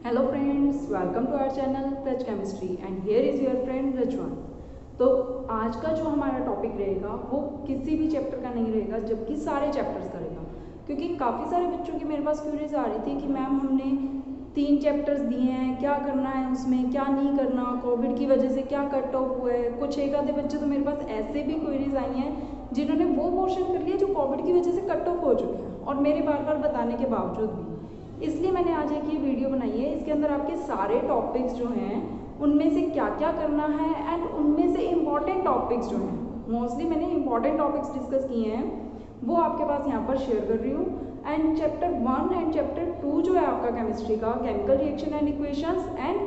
Hello friends, welcome to our channel touch chemistry and here is your friend Rizwan. तो आज का जो हमारा टॉपिक रहेगा वो किसी भी चैप्टर का नहीं रहेगा, जबकि सारे चैप्टर्स का रहेगा। क्योंकि काफ़ी सारे बच्चों की मेरे पास क्यूरीज आ रही थी कि मैम हमने 3 चैप्टर्स दिए हैं, क्या करना है उसमें, क्या नहीं करना, कोविड की वजह से क्या कट ऑफ हुआ है। कुछ एक आधे बच्चे तो मेरे पास ऐसे भी क्वेरीज आई हैं जिन्होंने वो पोर्शन कर लिया जो कोविड की वजह से कट ऑफ हो चुके हैं, और मेरे बार बार बताने के बावजूद भी। इसलिए मैंने आज एक ये वीडियो बनाई है। इसके अंदर आपके सारे टॉपिक्स जो हैं उनमें से क्या क्या करना है एंड उनमें से इम्पॉर्टेंट टॉपिक्स जो हैं, मोस्टली मैंने इम्पॉर्टेंट टॉपिक्स डिस्कस किए हैं, वो आपके पास यहाँ पर शेयर कर रही हूँ। एंड चैप्टर 1 एंड चैप्टर 2 जो है आपका केमिस्ट्री का, chemical reaction and equations and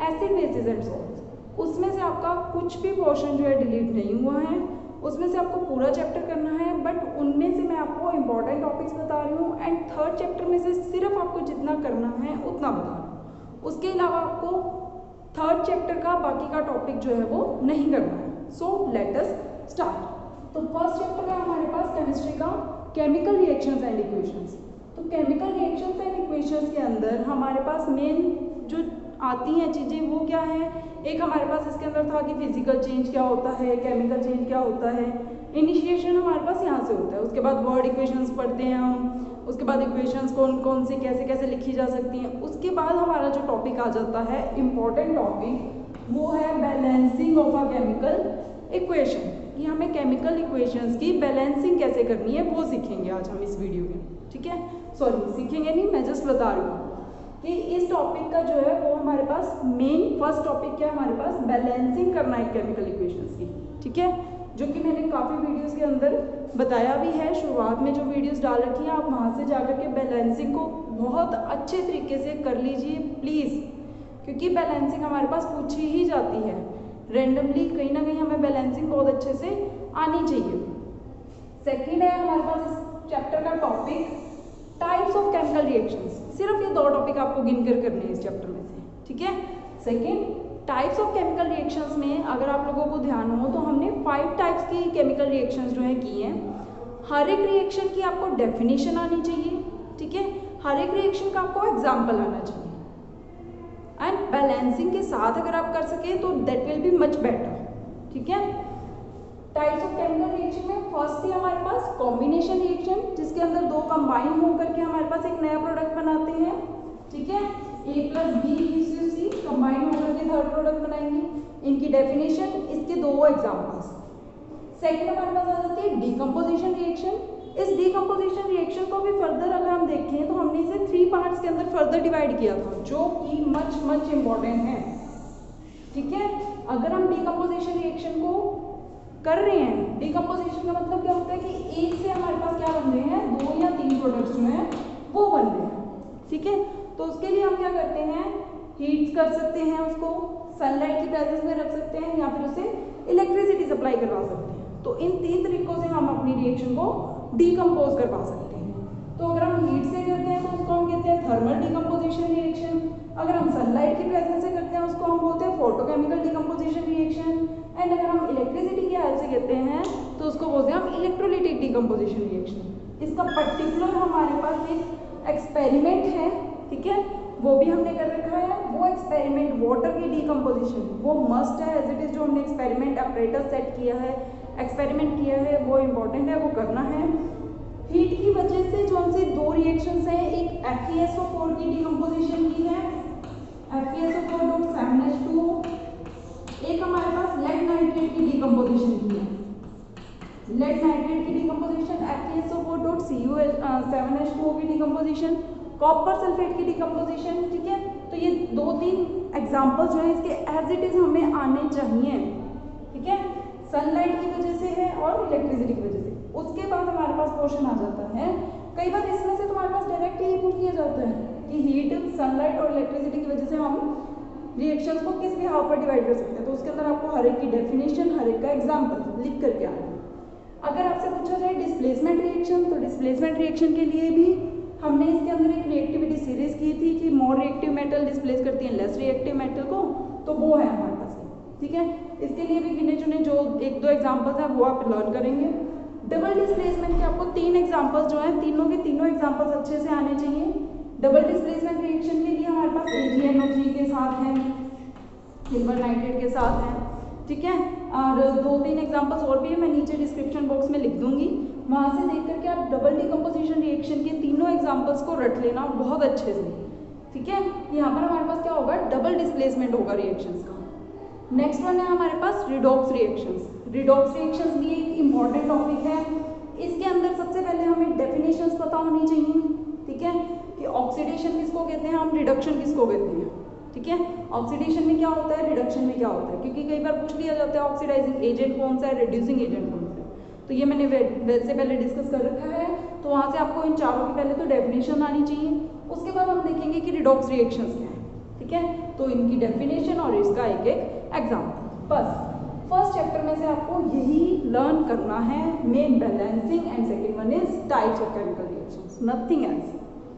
acid basis and salts, उसमें से आपका कुछ भी पोर्शन जो है डिलीट नहीं हुआ है, उसमें से आपको पूरा चैप्टर करना है। बट उनमें से मैं आपको इम्पॉर्टेंट टॉपिक्स बता रही हूँ एंड थर्ड चैप्टर में से सिर्फ आपको जितना करना है उतना बता रही हूँ। उसके अलावा आपको थर्ड चैप्टर का बाकी का टॉपिक जो है वो नहीं करना है। So let us start. तो फर्स्ट चैप्टर है हमारे पास केमिस्ट्री का केमिकल रिएक्शंस एंड इक्वेशंस। तो केमिकल रिएक्शंस एंड इक्वेशंस के अंदर हमारे पास मेन जो आती हैं चीज़ें वो क्या है। एक हमारे पास इसके अंदर था कि फिजिकल चेंज क्या होता है, केमिकल चेंज क्या होता है, इनिशिएशन हमारे पास यहाँ से होता है। उसके बाद वर्ड इक्वेशंस पढ़ते हैं हम, उसके बाद इक्वेशंस कौन कौन से कैसे कैसे लिखी जा सकती हैं। उसके बाद हमारा जो टॉपिक आ जाता है इम्पॉर्टेंट टॉपिक, वो है balancing of a chemical equation. कि हमें केमिकल इक्वेशंस की बैलेंसिंग कैसे करनी है वो सीखेंगे आज हम इस वीडियो में, ठीक है। सॉरी, सीखेंगे नहीं, मैं जस्ट बता रही हूँ कि इस टॉपिक का जो है वो हमारे पास मेन फर्स्ट टॉपिक क्या है, हमारे पास बैलेंसिंग करना है केमिकल इक्वेशंस की, ठीक है। जो कि मैंने काफ़ी वीडियोस के अंदर बताया भी है। शुरुआत में जो वीडियोस डाल रखी हैं आप वहाँ से जाकर के बैलेंसिंग को बहुत अच्छे तरीके से कर लीजिए प्लीज़, क्योंकि बैलेंसिंग हमारे पास पूछी ही जाती है रेंडमली, कहीं ना कहीं हमें बैलेंसिंग बहुत अच्छे से आनी चाहिए। सेकेंड है हमारे पास इस चैप्टर का topic types of chemical reactions. सिर्फ ये 2 टॉपिक आपको गिनकर करने हैं इस चैप्टर में से, ठीक है। Second, types of chemical reactions में अगर आप लोगों को ध्यान हो तो हमने 5 टाइप्स की केमिकल रिएक्शंस जो है की हैं। हर एक रिएक्शन की आपको डेफिनेशन आनी चाहिए, ठीक है। हर एक रिएक्शन का आपको एग्जाम्पल आना चाहिए एंड बैलेंसिंग के साथ अगर आप कर सके तो that will be much better, ठीक है। टाइप्स ऑफ केमिकल रिएक्शन में फर्स्ट थी हमारे पास कॉम्बिनेशन रिएक्शन, जिसके अंदर 2 कंबाइन होकर के हमारे पास एक नया प्रोडक्ट बनाते हैं, ठीक है। A + B + C कंबाइन होकर के थर्ड प्रोडक्ट बनाएंगे। इनकी डेफिनेशन, इसके 2 एग्जांपल्स। सेकंड हमारे पास आ जाती है डीकंपोजिशन रिएक्शन। इस डीकंपोजिशन रिएक्शन को भी फर्दर अगर हम देखें तो हमने इसे 3 पार्ट्स के अंदर फर्दर डिवाइड किया था, जो कि मच इंपॉर्टेंट है, ठीक है। अगर हम डीकंपोजिशन रिएक्शन को कर रहे हैं, डीकंपोजिशन का मतलब क्या होता है कि एक से हमारे पास क्या बन रहे हैं, 2 या 3 प्रोडक्ट्स जो हैं वो बन रहे हैं, ठीक है। तो उसके लिए हम क्या करते हैं, हीट कर सकते हैं, उसको सनलाइट की प्रेजेंस में रख सकते हैं, या फिर उसे इलेक्ट्रिसिटी सप्लाई करवा सकते हैं। तो इन 3 तरीकों से हम अपनी रिएक्शन को डीकंपोज करवा सकते हैं। तो अगर हम हीट से करते हैं तो उसको हम कहते हैं थर्मल डीकंपोजिशन रिएक्शन। अगर हम सनलाइट की प्रेजेंस से करते हैं उसको हम बोलते हैं फोटोकेमिकल डीकंपोजिशन रिएक्शन। एंड अगर हम इलेक्ट्रिसिटी की हेल्प से कहते हैं तो उसको बोलते हैं हम इलेक्ट्रोलिटिक डीकंपोजिशन रिएक्शन। इसका पर्टिकुलर हमारे पास एक एक्सपेरिमेंट है, ठीक है, वो भी हमने कर रखा है। वो एक्सपेरिमेंट वाटर की डीकंपोजिशन, वो मस्ट है एज इट इज। जो हमने एक्सपेरिमेंट ऑपरेटर सेट किया है, एक्सपेरिमेंट किया है, वो इम्पोर्टेंट है, वो करना है। हीट की वजह से जो हमसे 2 रिएक्शंस हैं, एक FeSO4 की डीकंपोजिशन की है, FeSO4.7H2O, एक हमारे पास लेड नाइट्रेट की डीकंपोजिशन की है। लेड नाइट्रेट की डीकंपोजिशन, FeSO4.7H2O की डीकंपोजिशन, कॉपर सल्फेट की डीकंपोजिशन, ठीक है। तो ये 2-3 एग्जांपल्स जो है इसके एज इट इज हमें आने चाहिए, ठीक है। सनलाइट की वजह से है और इलेक्ट्रिसिटी की वजह से। उसके बाद हमारे पास क्वेश्चन आ जाता है, कई बार इसमें से तुम्हारे पास डायरेक्ट यही पूछ लिया जाता है कि हीट, सनलाइट और इलेक्ट्रिसिटी की वजह से हम रिएक्शंस को किस बिहाव पर डिवाइड कर सकते हैं। तो उसके अंदर आपको हर एक की डेफिनेशन, हर एक का एग्जाम्पल लिख करके आना है। अगर आपसे पूछा जाए डिस्प्लेसमेंट रिएक्शन, तो डिस्प्लेसमेंट रिएक्शन के लिए भी हमने इसके अंदर एक रिएक्टिविटी सीरीज की थी कि मोर रिएक्टिव मेटल डिस्प्लेस करती हैं लेस रिएक्टिव मेटल को, तो वो है हमारे पास, ठीक है। इसके लिए भी गिने चुने जो 1-2 एग्जांपल्स हैं वो आप लर्न करेंगे। डबल डिस्प्लेसमेंट के आपको 3 एग्जांपल्स जो हैं, तीनों के तीनों एग्जांपल्स अच्छे से आने चाहिए। डबल डिस्प्लेसमेंट रिएक्शन के लिए हमारे पास AgNH साथ है, सिल्वर नाइट्रेट के साथ है, ठीक है। और 2-3 एग्जांपल्स और भी है, मैं नीचे डिस्क्रिप्शन बॉक्स में लिख दूंगी, वहाँ से देख करके आप डबल डिकम्पोजिशन रिएक्शन के तीनों एग्जांपल्स को रट लेना बहुत अच्छे से, ठीक है। यहाँ पर हमारे पास क्या होगा, डबल डिस्प्लेसमेंट होगा रिएक्शंस का। नेक्स्ट वन है हमारे पास रिडॉक्स रिएक्शंस। रिडॉक्स रिएक्शंस भी एक इम्पॉर्टेंट टॉपिक है। इसके अंदर सबसे पहले हमें डेफिनेशंस पता होनी चाहिए, ठीक है, कि ऑक्सीडेशन किसको कहते हैं, हम रिडक्शन किसको कहते हैं, ठीक है। ऑक्सीडेशन में क्या होता है, रिडक्शन में क्या होता है, क्योंकि कई बार पूछ लिया जाता है ऑक्सीडाइजिंग एजेंट कौन सा है, रिड्यूसिंग एजेंट कौन सा है, तो ये मैंने वैसे पहले डिस्कस कर रखा है, तो वहाँ से आपको इन चारों की पहले तो डेफिनेशन आनी चाहिए। उसके बाद हम देखेंगे कि रिडॉक्स रिएक्शंस क्या है, ठीक है, तो इनकी डेफिनेशन और इसका एक एक एग्जाम्पल। बस फर्स्ट चैप्टर में से आपको यही लर्न करना है, main balancing and second one is types of chemical reactions, nothing else,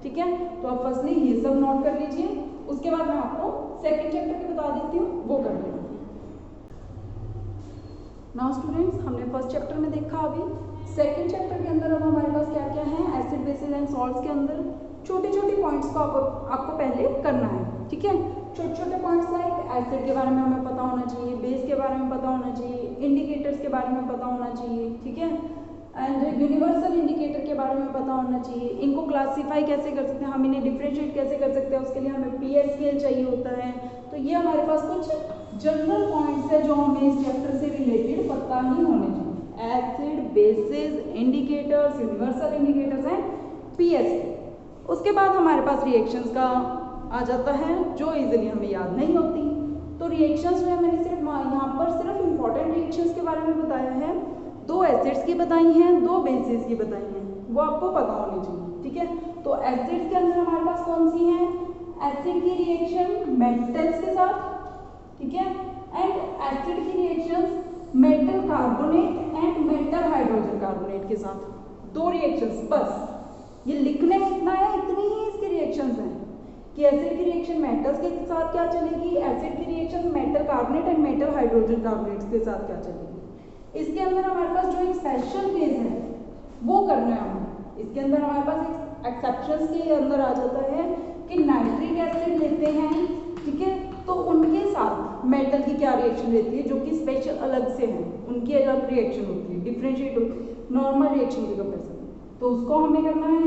ठीक है। तो आप फर्स्टली ये सब नोट कर लीजिए, उसके बाद मैं आपको सेकेंड चैप्टर की बता देती हूँ, वो कर लेना। नाउ स्टूडेंट्स, हमने फर्स्ट चैप्टर में देखा, अभी सेकेंड चैप्टर के अंदर अब हमारे पास क्या क्या है, एसिड बेसिस एंड सॉल्ट्स के अंदर छोटे छोटे पॉइंट्स को आपको पहले करना है, ठीक है। छोटे छोटे पॉइंट्स लाइक एसिड के बारे में हमें पता होना चाहिए, बेस के बारे में पता होना चाहिए, इंडिकेटर्स के बारे में पता होना चाहिए, ठीक है, एंड यूनिवर्सल इंडिकेटर के बारे में पता होना चाहिए। इनको क्लासीफाई कैसे कर सकते हैं, हम इन्हें डिफ्रेंशिएट कैसे कर सकते हैं, उसके लिए हमें पीएच स्केल चाहिए होता है। तो ये हमारे पास कुछ जनरल पॉइंट्स है जो हमें इस चैप्टर से रिलेटेड पता ही होने चाहिए। Acid, basis, indicators, universal indicators हैं, पीएच स्केल। उसके बाद हमारे पास रिएक्शंस का आ जाता है जो इजीली हमें याद नहीं होती। तो रिएक्शंस जो है मैंने सिर्फ यहाँ पर सिर्फ इंपॉर्टेंट रिएक्शंस के बारे में बताया है, 2 एसिड्स की बताई हैं, 2 बेसिस की बताई हैं, वो आपको पता होनी चाहिए, ठीक है। तो एसिड्स के अंदर हमारे पास कौन सी है, एसिड की रिएक्शन मेटल्स के साथ, ठीक है, एंड एसिड की reaction metal carbonate and metal hydrogen carbonate के साथ, 2 रिएक्शंस। बस ये लिखने में इतना है, इतनी ही इसकी रिएक्शंस हैं कि एसिड की रिएक्शन मेटल्स के साथ क्या चलेगी, एसिड की reaction metal carbonate and metal hydrogen carbonates के साथ क्या चलेगी। इसके अंदर हमारे पास जो एक स्पेशल केस है वो करना है हमें। इसके अंदर हमारे पास एक एक्सेप्शंस के अंदर आ जाता है कि नाइट्रिक एसिड लेते हैं, ठीक है, तो उनके साथ मेटल की क्या रिएक्शन रहती है, जो कि स्पेशल अलग से है, उनकी अलग रिएक्शन होती है, डिफरेंशिएट होती है नॉर्मल रिएक्शन की कंपेरिजन, तो उसको हमें करना है।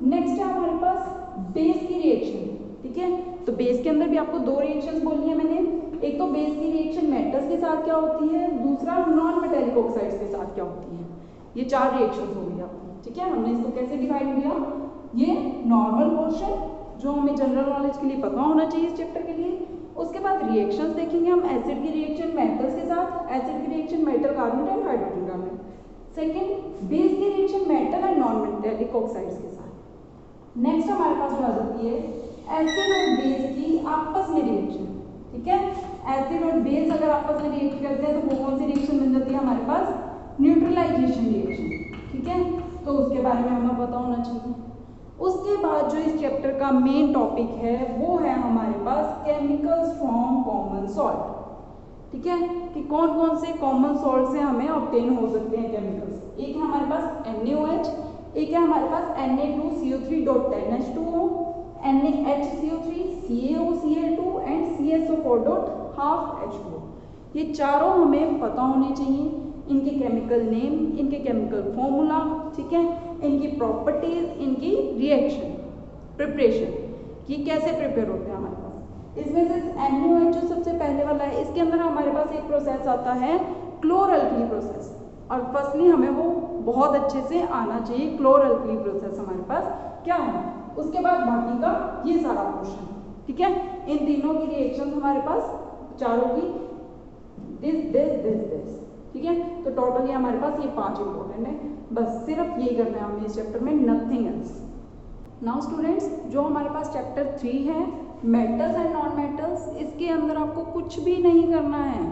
नेक्स्ट है हमारे पास बेस की रिएक्शन, ठीक है। तो बेस के अंदर भी आपको 2 रिएक्शंस बोलनी है मैंने, एक तो बेस की रिएक्शन मेटल्स के साथ क्या होती है, दूसरा नॉन मेटेलिक ऑक्साइड्स के साथ क्या होती है। ये 4 रिएक्शंस हो गई आपको, ठीक है। हमने इसको कैसे डिवाइड किया, ये नॉर्मल पोर्शन जो हमें जनरल नॉलेज के लिए पता होना चाहिए इस चैप्टर के लिए। उसके बाद रिएक्शंस देखेंगे हम, एसिड की रिएक्शन मेटल्स के साथ, एसिड की reaction metal carbonate and hydrogen carbonate. Second, base की reaction metal and non metallic oxides के साथ। नेक्स्ट हमारे पास जो आ जाती है एसिड और बेस की आपस में रिएक्शन, ठीक है। एसिड और बेस अगर आपस में रिएक्ट करते हैं तो वो कौन सी रिएक्शन बन जाती है हमारे पास, न्यूट्रलाइजेशन रिएक्शन, ठीक है। तो उसके बारे में हमें पता होना चाहिए। उसके बाद जो इस चैप्टर का मेन टॉपिक है वो है हमारे पास केमिकल्स फ्रॉम कॉमन सॉल्ट, ठीक है, कि कौन कौन से कॉमन सॉल्ट से हमें ऑब्टेन हो सकते हैं केमिकल्स। एक है हमारे पास NaOH, एक है हमारे पास Na2CO3.10H2O, NaHCO3, CaOCl2 and CSO4.12H2O। ये चारों हमें पता होने चाहिए, इनके केमिकल नेम, इनके केमिकल फॉर्मूला, ठीक है, इनकी प्रॉपर्टीज, इनकी रिएक्शन प्रिपरेशन, ये कैसे प्रिपेयर होते हैं हमारे पास। इसमें से NaOH जो सबसे पहले वाला है, इसके अंदर हमारे पास एक प्रोसेस आता है क्लोरअल्कली प्रोसेस, और फर्स्टली हमें वो बहुत अच्छे से आना चाहिए, क्लोरअल्कली प्रोसेस हमारे पास क्या है। उसके बाद बाकी का ये सारा पोर्शन, ठीक है, इन तीनों की रिएक्शन हमारे पास चारों की दिस, ठीक है। तो टोटली हमारे पास ये 5 इंपॉर्टेंट है, बस सिर्फ यही करना है हमें इस चैप्टर में, नथिंग एल्स। नाउ स्टूडेंट्स, जो हमारे पास चैप्टर 3 है मेटल्स एंड नॉन मेटल्स, इसके अंदर आपको कुछ भी नहीं करना है,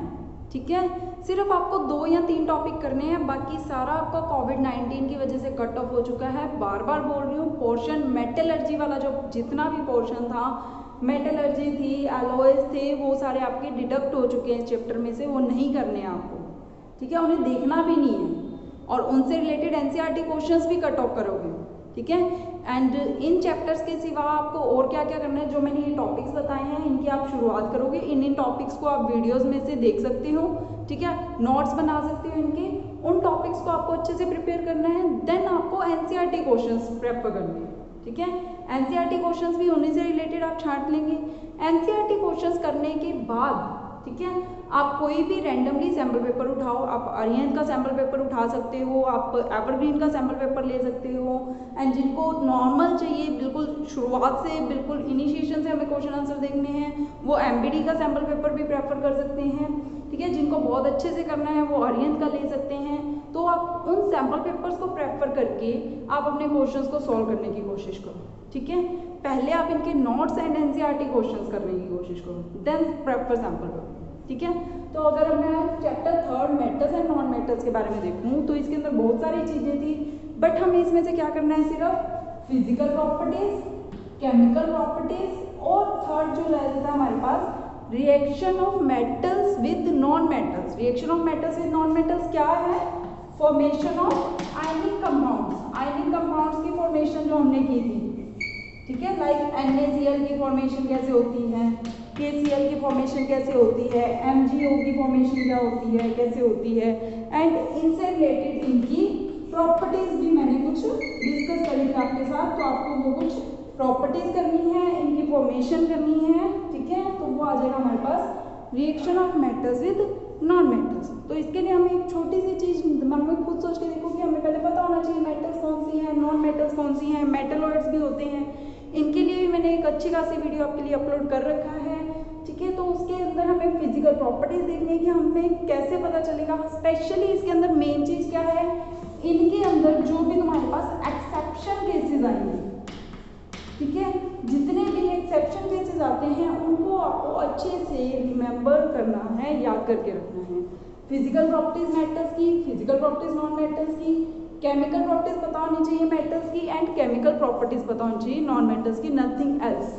ठीक है, सिर्फ आपको 2 या 3 टॉपिक करने हैं, बाकी सारा आपका कोविड-19 की वजह से कट ऑफ हो चुका है। बार बार बोल रही हूँ, पोर्शन मेटलर्जी वाला जो जितना भी पोर्शन था, मेटलर्जी थी, एलॉयज थे, वो सारे आपके डिडक्ट हो चुके हैं इस चैप्टर में से, वो नहीं करने हैं आपको, ठीक है, उन्हें देखना भी नहीं है, और उनसे रिलेटेड NCERT क्वेश्चंस भी कट ऑफ करोगे, ठीक है। एंड इन चैप्टर्स के सिवा आपको और क्या क्या करना है, जो मैंने ये टॉपिक्स बताए हैं इनकी आप शुरुआत करोगे। इन टॉपिक्स को आप वीडियोस में से देख सकते हो, ठीक है, नोट्स बना सकते हो इनके। उन टॉपिक्स को आपको अच्छे से प्रिपेयर करना है। देन आपको एनसीईआरटी क्वेश्चंस प्रेफर करने हैं, ठीक है। एनसीईआरटी क्वेश्चंस भी उन्हीं से रिलेटेड आप छांट लेंगे। एनसीईआरटी क्वेश्चंस करने के बाद, ठीक है, आप कोई भी रैंडमली सैम्पल पेपर उठाओ। आप अरिहंत का सैम्पल पेपर उठा सकते हो, आप एवरग्रीन का सैम्पल पेपर ले सकते हो। एंड जिनको नॉर्मल चाहिए, बिल्कुल शुरुआत से, बिल्कुल इनिशिएशन से हमें क्वेश्चन आंसर देखने हैं, वो एमबीडी का सैम्पल पेपर भी प्रेफर कर सकते हैं, ठीक है। जिनको बहुत अच्छे से करना है वो अरिहंत का ले सकते हैं। तो आप उन सैम्पल पेपर्स को प्रेफर करके आप अपने क्वेश्चंस को सॉल्व करने की कोशिश करो, ठीक है। पहले आप इनके नोट्स एंड एनसीईआरटी क्वेश्चंस करने की कोशिश करो, देन प्रेफर सैम्पल पेपर, ठीक है। तो अगर मैं chapter 3 metals and non metals के बारे में देखूँ तो इसके अंदर बहुत सारी चीज़ें थी, बट हमें इसमें से क्या करना है, सिर्फ फिजिकल प्रॉपर्टीज, केमिकल प्रॉपर्टीज और थर्ड जो रहता है हमारे पास reaction of metals with non metals. Reaction of metals with non metals क्या है, formation of ionic compounds. Ionic compounds की फॉर्मेशन जो हमने की थी, ठीक है, लाइक NaCl की फॉर्मेशन कैसे होती है, KCl की फॉर्मेशन कैसे होती है, MgO की फॉर्मेशन क्या होती है, कैसे होती है, एंड इनसे रिलेटेड इनकी प्रॉपर्टीज भी मैंने कुछ डिस्कस करी थी आपके साथ। तो आपको वो कुछ प्रॉपर्टीज करनी है, इनकी फॉर्मेशन करनी है, ठीक है। तो वो आ जाएगा हमारे पास reaction of metals with non metals. तो इसके लिए हमें एक छोटी सी चीज दिमाग में खुद सोच के देखो कि हमें पहले पता होना चाहिए मेटल्स कौन सी हैं, नॉन मेटल्स कौन सी हैं, मेटलॉइड्स भी होते हैं। इनके लिए भी मैंने एक अच्छी खासी वीडियो आपके लिए अपलोड कर रखा है, ठीक है। तो उसके अंदर हमें फिजिकल प्रॉपर्टीज देखनी है कि हमें कैसे पता चलेगा। स्पेशली इसके अंदर मेन चीज क्या है, इनके अंदर जो भी तुम्हारे पास एक्सेप्शन केसेस आएंगे, ठीक है, जितने भी एक्सेप्शन केसेस आते हैं उनको आपको अच्छे से रिमेंबर करना है, याद करके रखना है। फिजिकल प्रॉपर्टीज मेटल्स की, फिजिकल प्रॉपर्टीज नॉन मेटल्स की, केमिकल प्रॉपर्टीज पता होनी चाहिए मेटल्स की, एंड केमिकल प्रॉपर्टीज पता होनी चाहिए नॉन मेटल्स की, नथिंग एल्स,